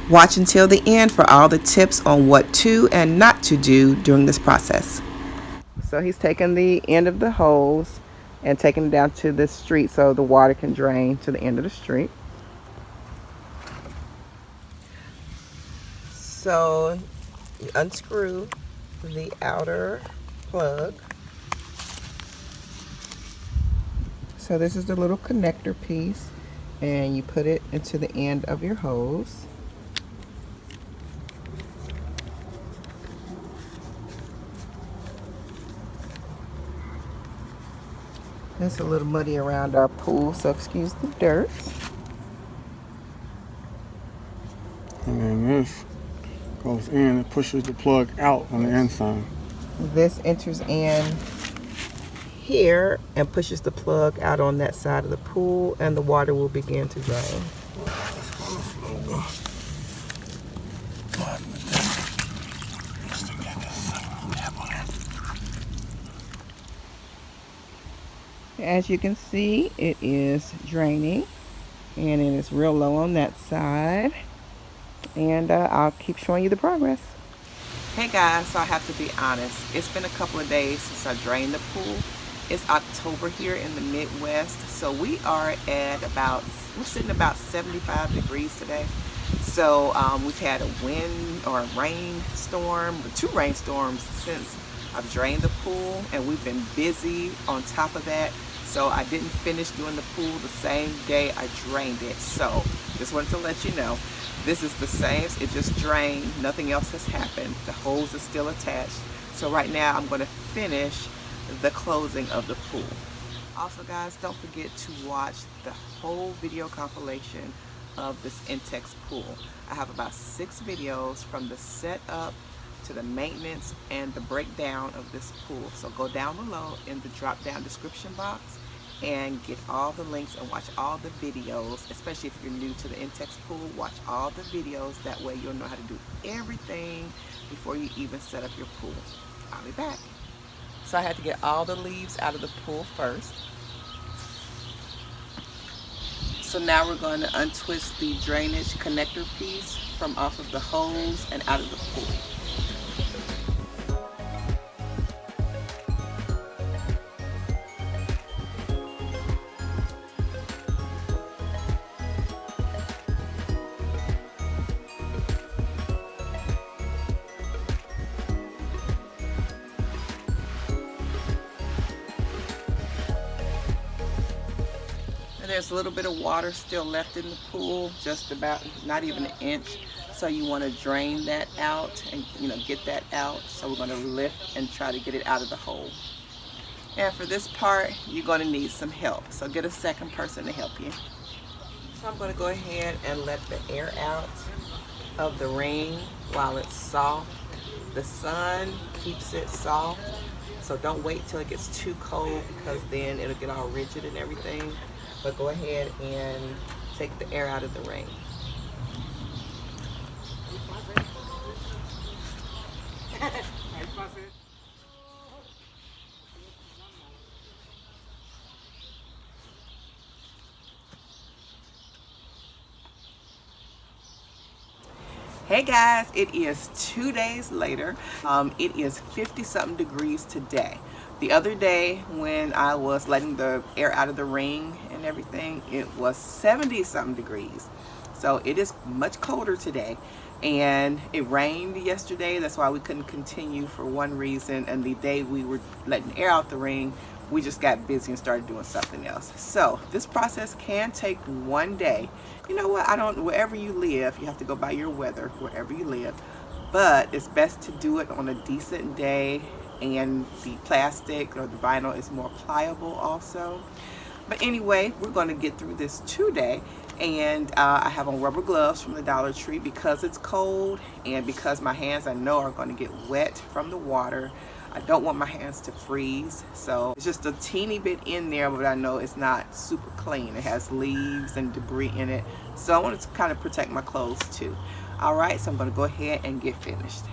Watch until the end for all the tips on what to and not to do during this process. So he's taking the end of the hose and taking it down to the street so the water can drain to the end of the street. So you unscrew the outer plug. So this is the little connector piece, and you put it into the end of your hose. It's a little muddy around our pool, so excuse the dirt. And then this goes in and pushes the plug out on the inside. This enters in here and pushes the plug out on that side of the pool, and the water will begin to drain. As you can see, it is draining, and it is real low on that side. And I'll keep showing you the progress. Hey guys, so I have to be honest, it's been a couple of days since I drained the pool. It's October here in the Midwest, so we are at we're sitting about 75 degrees today. So we've had a wind or a rainstorm, or 2 rainstorms since I've drained the pool, and we've been busy on top of that. So I didn't finish doing the pool the same day I drained it. So just wanted to let you know, this is the same, it just drained, nothing else has happened. The hose is still attached. So right now I'm going to finish the closing of the pool. Also guys, don't forget to watch the whole video compilation of this Intex pool. I have about 6 videos from the setup to the maintenance and the breakdown of this pool. So go down below in the drop down description box and get all the links and watch all the videos, especially if you're new to the Intex pool. Watch all the videos, that way you'll know how to do everything before you even set up your pool. I'll be back. So I had to get all the leaves out of the pool first. So now we're going to untwist the drainage connector piece from off of the hose and out of the pool. There's a little bit of water still left in the pool, just about, not even an inch. So you want to drain that out and get that out. So we're going to lift and try to get it out of the hole. And for this part, you're going to need some help. So get a second person to help you. So I'm going to go ahead and let the air out of the ring while it's soft. The sun keeps it soft. So don't wait till it gets too cold, because then it'll get all rigid and everything. But go ahead and take the air out of the ring. Hey guys, it is 2 days later. It is 50-something degrees today. The other day when I was letting the air out of the ring and everything, it was 70-something degrees. So it is much colder today. And it rained yesterday, that's why we couldn't continue for one reason. And the day we were letting air out the ring, we just got busy and started doing something else. So this process can take 1 day. You know what, wherever you live, you have to go by your weather, wherever you live. But it's best to do it on a decent day, and the plastic or the vinyl is more pliable also. But anyway, we're going to get through this today. And I have on rubber gloves from the Dollar Tree because it's cold, and because my hands I know are going to get wet from the water. I don't want my hands to freeze, so it's just a teeny bit in there, but I know it's not super clean. It has leaves and debris in it, so I wanted to kind of protect my clothes too. Alright, so I'm going to go ahead and get finished.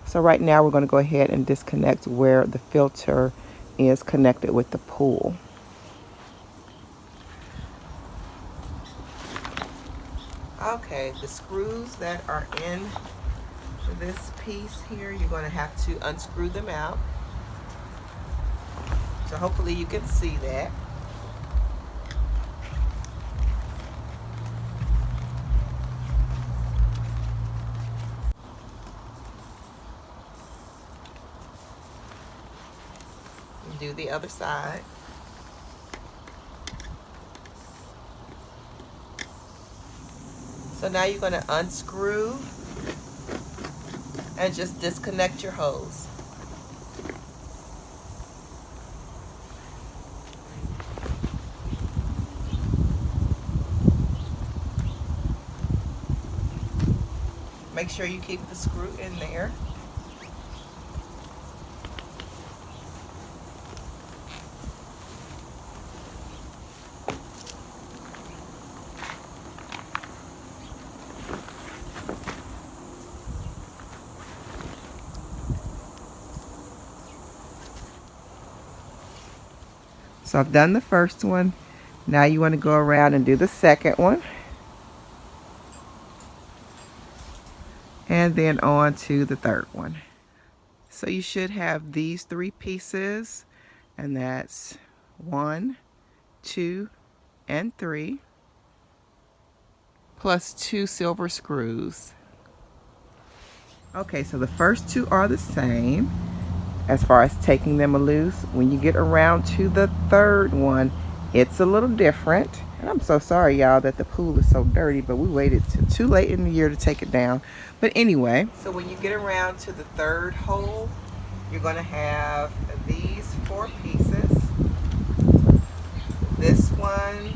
So right now we're going to go ahead and disconnect where the filter is connected with the pool. Okay. Okay, the screws that are in this piece here, you're going to have to unscrew them out. So hopefully you can see that. And do the other side. So now you're going to unscrew and just disconnect your hose. Make sure you keep the screw in there. So I've done the first one. Now you want to go around and do the second one. And then on to the third one. So you should have these 3 pieces, and that's 1, 2, and 3, plus 2 silver screws. Okay, so the first 2 are the same as far as taking them loose. When you get around to the third one, it's a little different. And I'm so sorry, y'all, that the pool is so dirty, but we waited till too late in the year to take it down. But anyway, so when you get around to the third hole, you're going to have these 4 pieces. This one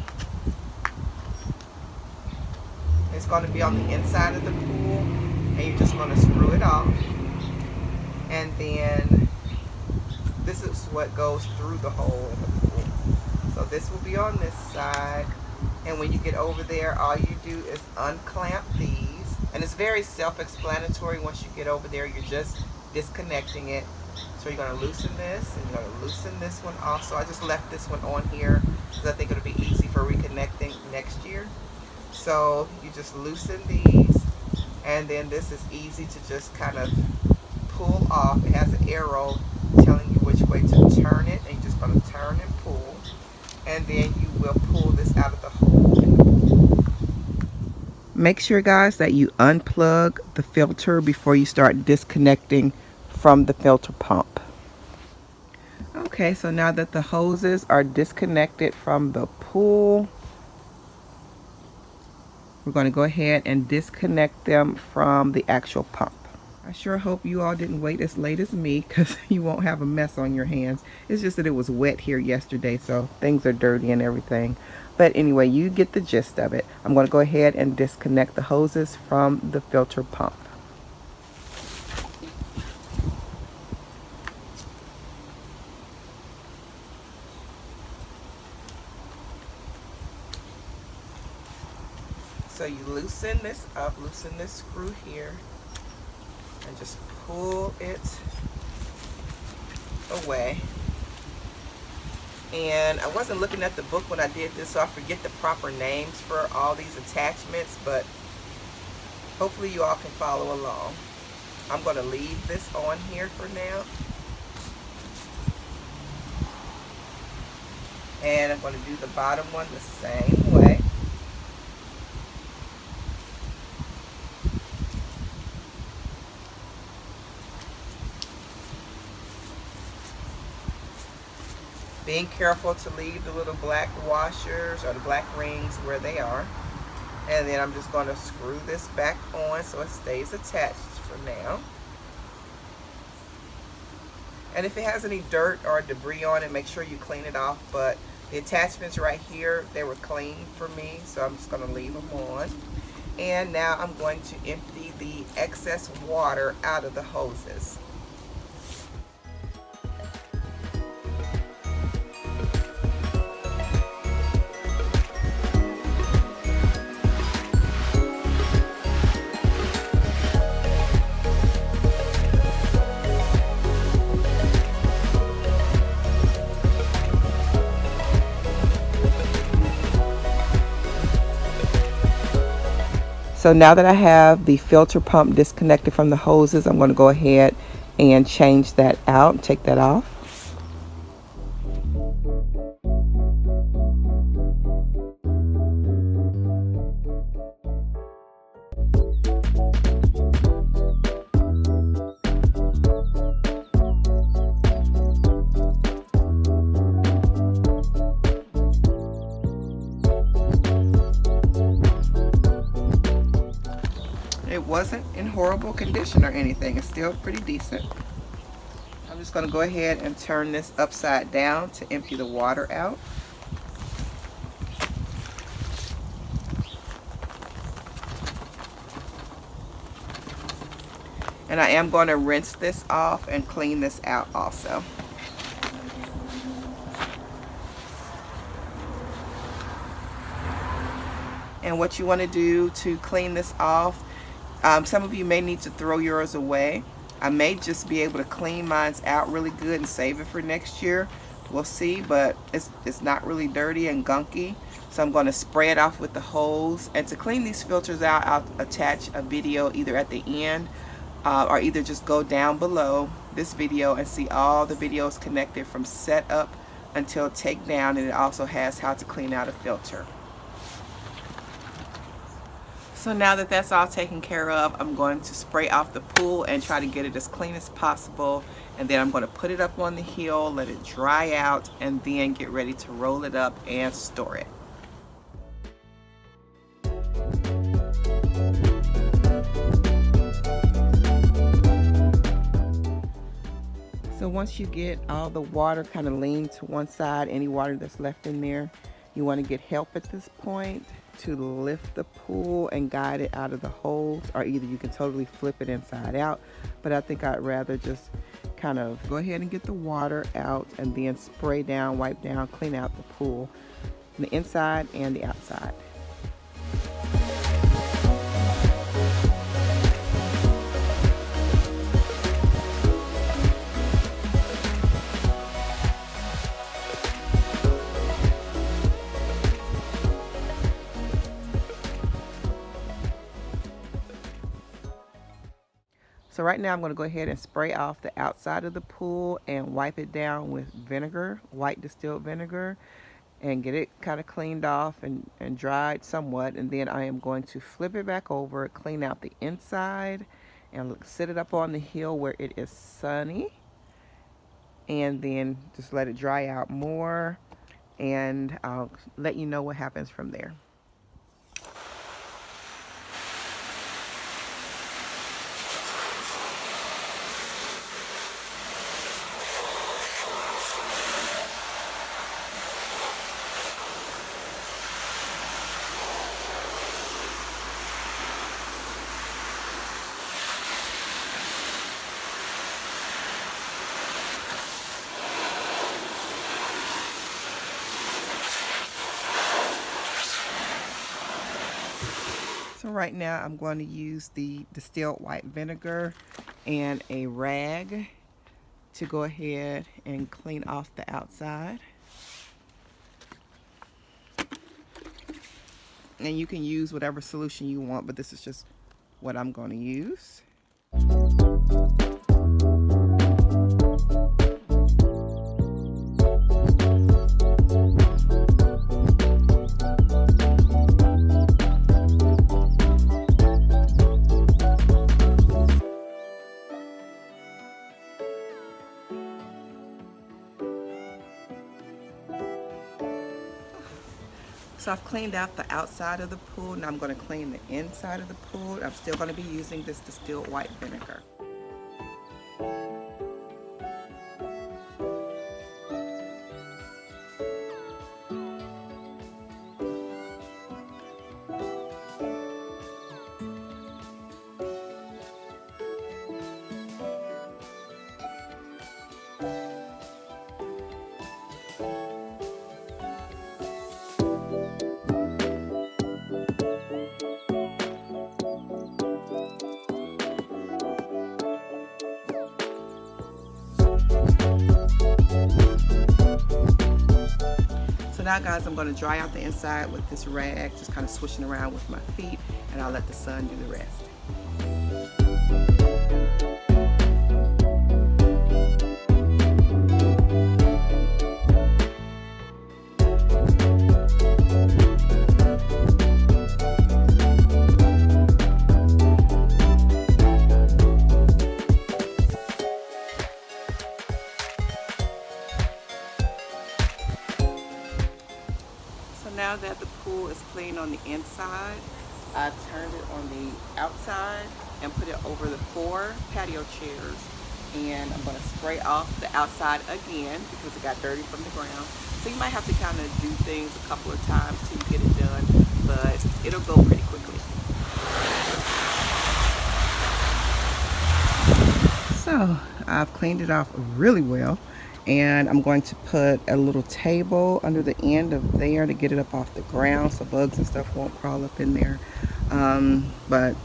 is going to be on the inside of the pool, and you're just going to screw it off. And then this is what goes through the hole in the pool. So this will be on this side, and when you get over there, all you do is unclamp these, and it's very self-explanatory. Once you get over there, you're just disconnecting it. So you're going to loosen this, and you're going to loosen this one also. I just left this one on here because I think it'll be easy for reconnecting next year. So you just loosen these, and then this is easy to just kind of pull off. It has an arrow telling you which way to turn it, and you're just going to turn and pull, and then you will pull this out of the hole in the pool. Make sure, guys, that you unplug the filter before you start disconnecting from the filter pump. Okay, so now that the hoses are disconnected from the pool, we're going to go ahead and disconnect them from the actual pump. I sure hope you all didn't wait as late as me, because you won't have a mess on your hands. It's just that it was wet here yesterday, so things are dirty and everything. But anyway, you get the gist of it. I'm going to go ahead and disconnect the hoses from the filter pump. So you loosen this up, loosen this screw here, and just pull it away. And I wasn't looking at the book when I did this, so I forget the proper names for all these attachments, but hopefully you all can follow along. I'm going to leave this on here for now. And I'm going to do the bottom one the same way. Being careful to leave the little black washers or the black rings where they are. And then I'm just going to screw this back on so it stays attached for now. And if it has any dirt or debris on it, make sure you clean it off. But the attachments right here, they were clean for me, so I'm just going to leave them on. And now I'm going to empty the excess water out of the hoses. So now that I have the filter pump disconnected from the hoses, I'm going to go ahead and change that out, take that off. It wasn't in horrible condition or anything. It's still pretty decent. I'm just going to go ahead and turn this upside down to empty the water out. And I am going to rinse this off and clean this out also. And what you want to do to clean this off, some of you may need to throw yours away. I may just be able to clean mine out really good and save it for next year. We'll see, but it's not really dirty and gunky. So I'm going to spray it off with the hose. And to clean these filters out, I'll attach a video either at the end or either just go down below this video and see all the videos connected from setup until takedown, and it also has how to clean out a filter. So now that that's all taken care of, I'm going to spray off the pool and try to get it as clean as possible. And then I'm going to put it up on the hill, let it dry out, and then get ready to roll it up and store it. So once you get all the water kind of leaned to one side, any water that's left in there, you want to get help at this point to lift the pool and guide it out of the holes, or either you can totally flip it inside out, but I think I'd rather just kind of go ahead and get the water out and then spray down, wipe down, clean out the pool, the inside and the outside. So right now I'm going to go ahead and spray off the outside of the pool and wipe it down with vinegar, white distilled vinegar, and get it kind of cleaned off and dried somewhat. And then I am going to flip it back over, clean out the inside, and sit it up on the hill where it is sunny. And then just let it dry out more, and I'll let you know what happens from there. So right now I'm going to use the distilled white vinegar and a rag to go ahead and clean off the outside. And you can use whatever solution you want, but this is just what I'm going to use. So I've cleaned out the outside of the pool. Now I'm going to clean the inside of the pool. I'm still going to be using this distilled white vinegar. Now guys, I'm going to dry out the inside with this rag, just kind of swishing around with my feet, and I'll let the sun do the rest. Now that the pool is clean on the inside, I've turned it on the outside and put it over the 4 patio chairs, and I'm going to spray off the outside again because it got dirty from the ground. So you might have to kind of do things a couple of times till you get it done, but it'll go pretty quickly. So I've cleaned it off really well, and I'm going to put a little table under the end of there to get it up off the ground so bugs and stuff won't crawl up in there. But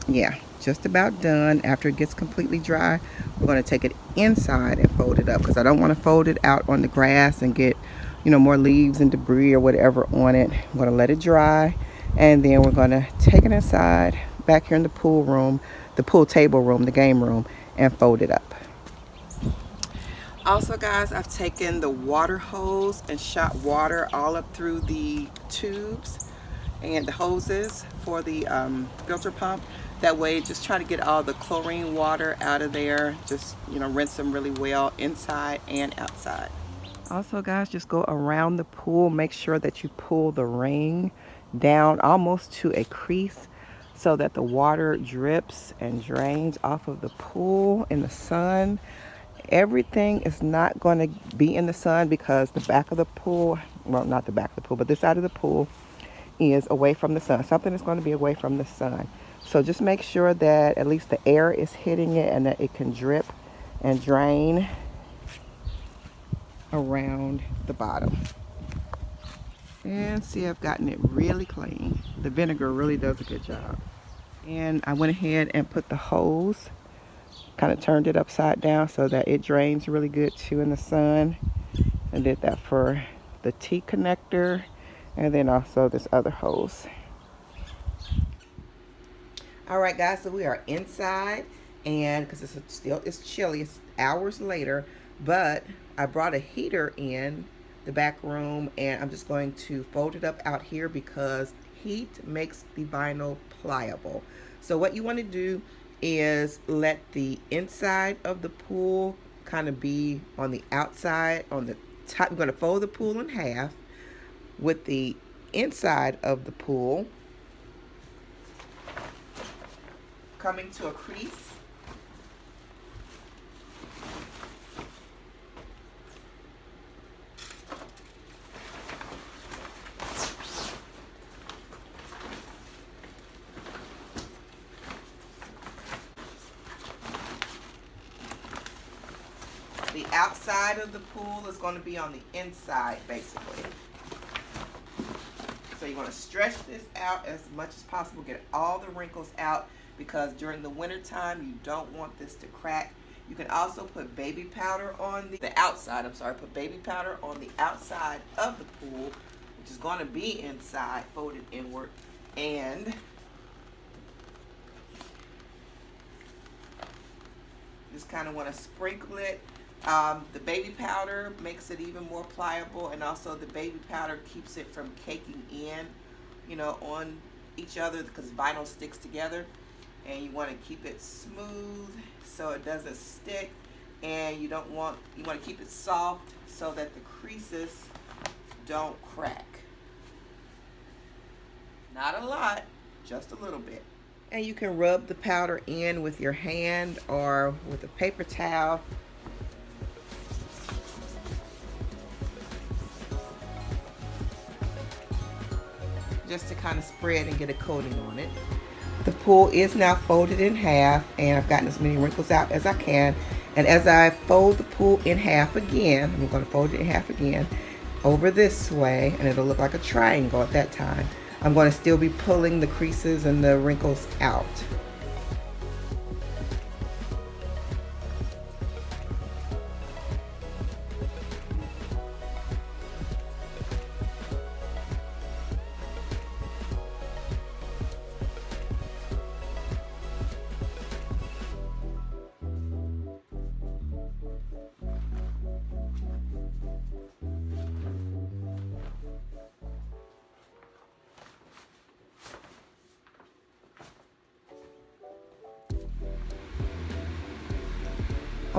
yeah, just about done. After it gets completely dry, we're going to take it inside and fold it up because I don't want to fold it out on the grass and get, you know, more leaves and debris or whatever on it. I'm going to let it dry, and then we're going to take it inside back here in the pool room, the pool table room, the game room, and fold it up. Also guys, I've taken the water hose and shot water all up through the tubes and the hoses for the filter pump. That way, just try to get all the chlorine water out of there. Just, you know, rinse them really well inside and outside. Also guys, just go around the pool. Make sure that you pull the ring down almost to a crease so that the water drips and drains off of the pool in the sun. Everything is not going to be in the sun because the back of the pool, well, not the back of the pool, but this side of the pool is away from the sun. Something is going to be away from the sun. So just make sure that at least the air is hitting it and that it can drip and drain around the bottom. And see, I've gotten it really clean. The vinegar really does a good job. And I went ahead and put the hose, kind of turned it upside down so that it drains really good too in the sun. I did that for the T connector and then also this other hose. All right guys, so we are inside, and because it's chilly, it's hours later, but I brought a heater in the back room, and I'm just going to fold it up out here because heat makes the vinyl pliable. So what you want to do is let the inside of the pool kind of be on the outside, on the top. I'm going to fold the pool in half with the inside of the pool coming to a crease. The outside of the pool is going to be on the inside, basically. So you want to stretch this out as much as possible, get all the wrinkles out, because during the winter time you don't want this to crack. You can also put baby powder on the outside. Put baby powder on the outside of the pool, which is going to be inside, folded inward, and just kind of want to sprinkle it. The baby powder makes it even more pliable, and also the baby powder keeps it from caking in, you know, on each other, because vinyl sticks together, and you want to keep it smooth so it doesn't stick, and you want to keep it soft so that the creases don't crack. Not a lot, just a little bit. And you can rub the powder in with your hand or with a paper towel. Just to kind of spread and get a coating on it. The pool is now folded in half, and I've gotten as many wrinkles out as I can. And as I fold the pool in half again, I'm going to fold it in half again over this way, and it'll look like a triangle at that time. I'm going to still be pulling the creases and the wrinkles out.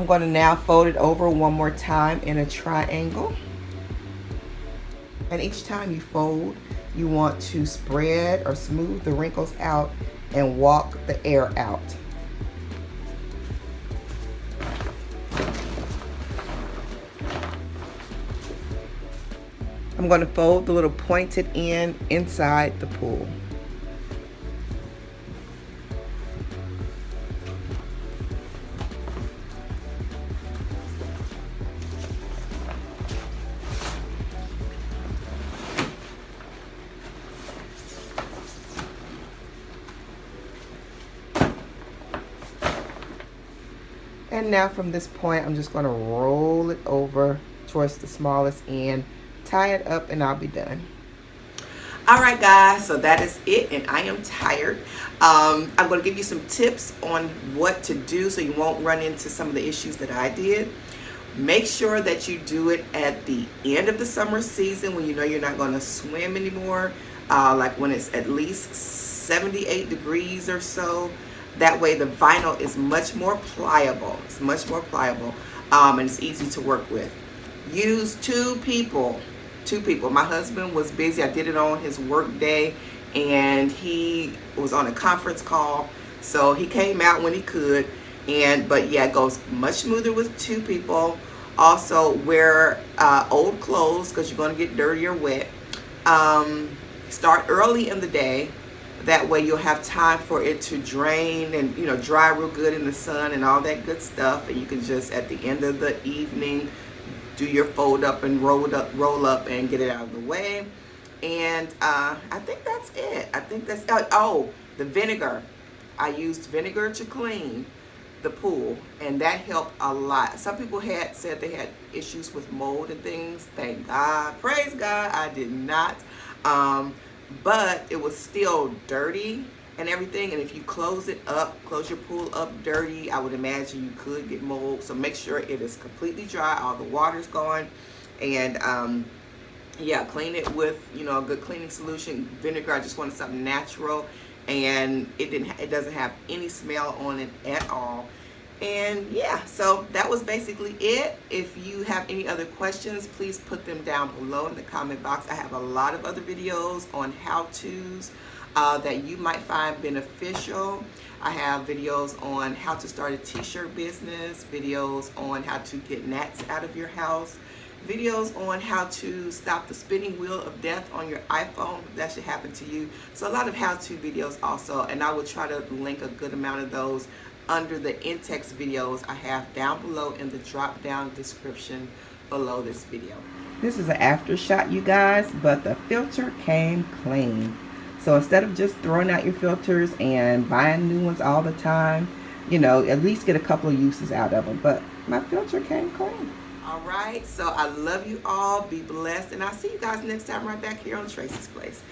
I'm going to now fold it over one more time in a triangle. And each time you fold, you want to spread or smooth the wrinkles out and walk the air out. I'm going to fold the little pointed end inside the pool. And now from this point, I'm just going to roll it over towards the smallest end, tie it up, and I'll be done. All right, guys, so that is it, and I am tired. I'm going to give you some tips on what to do so you won't run into some of the issues that I did. Make sure that you do it at the end of the summer season when you know you're not going to swim anymore, like when it's at least 78 degrees or so. That way the vinyl is much more pliable. It's much more pliable, and it's easy to work with. Use two people. My husband was busy. I did it on his work day, and he was on a conference call, so he came out when he could. But yeah, it goes much smoother with two people. Also, wear old clothes because you're going to get dirty or wet. Start early in the day. That way you'll have time for it to drain and, you know, dry real good in the sun and all that good stuff. And you can just, at the end of the evening, do your fold up and roll up and get it out of the way. And I think that's it. I think that's, oh, the vinegar. I used vinegar to clean the pool, and that helped a lot. Some people had said they had issues with mold and things. Thank God, praise God, I did not. But it was still dirty and everything, and if you close your pool up dirty, I would imagine you could get mold. So make sure it is completely dry, all the water's gone, and yeah, clean it with, you know, a good cleaning solution. Vinegar, I just wanted something natural, and it doesn't have any smell on it at all. And yeah, so that was basically it. If you have any other questions, please put them down below in the comment box. I have a lot of other videos on how-tos that you might find beneficial. I have videos on how to start a t-shirt business, videos on how to get gnats out of your house, videos on how to stop the spinning wheel of death on your iPhone. That should happen to you. So a lot of how-to videos also, and I will try to link a good amount of those under the Intex videos I have down below in the drop down description below this video. This is an after shot, you guys, but the filter came clean. So instead of just throwing out your filters and buying new ones all the time, you know, at least get a couple of uses out of them. But my filter came clean. All right, so I love you all. Be blessed, and I'll see you guys next time right back here on Tracie's Place.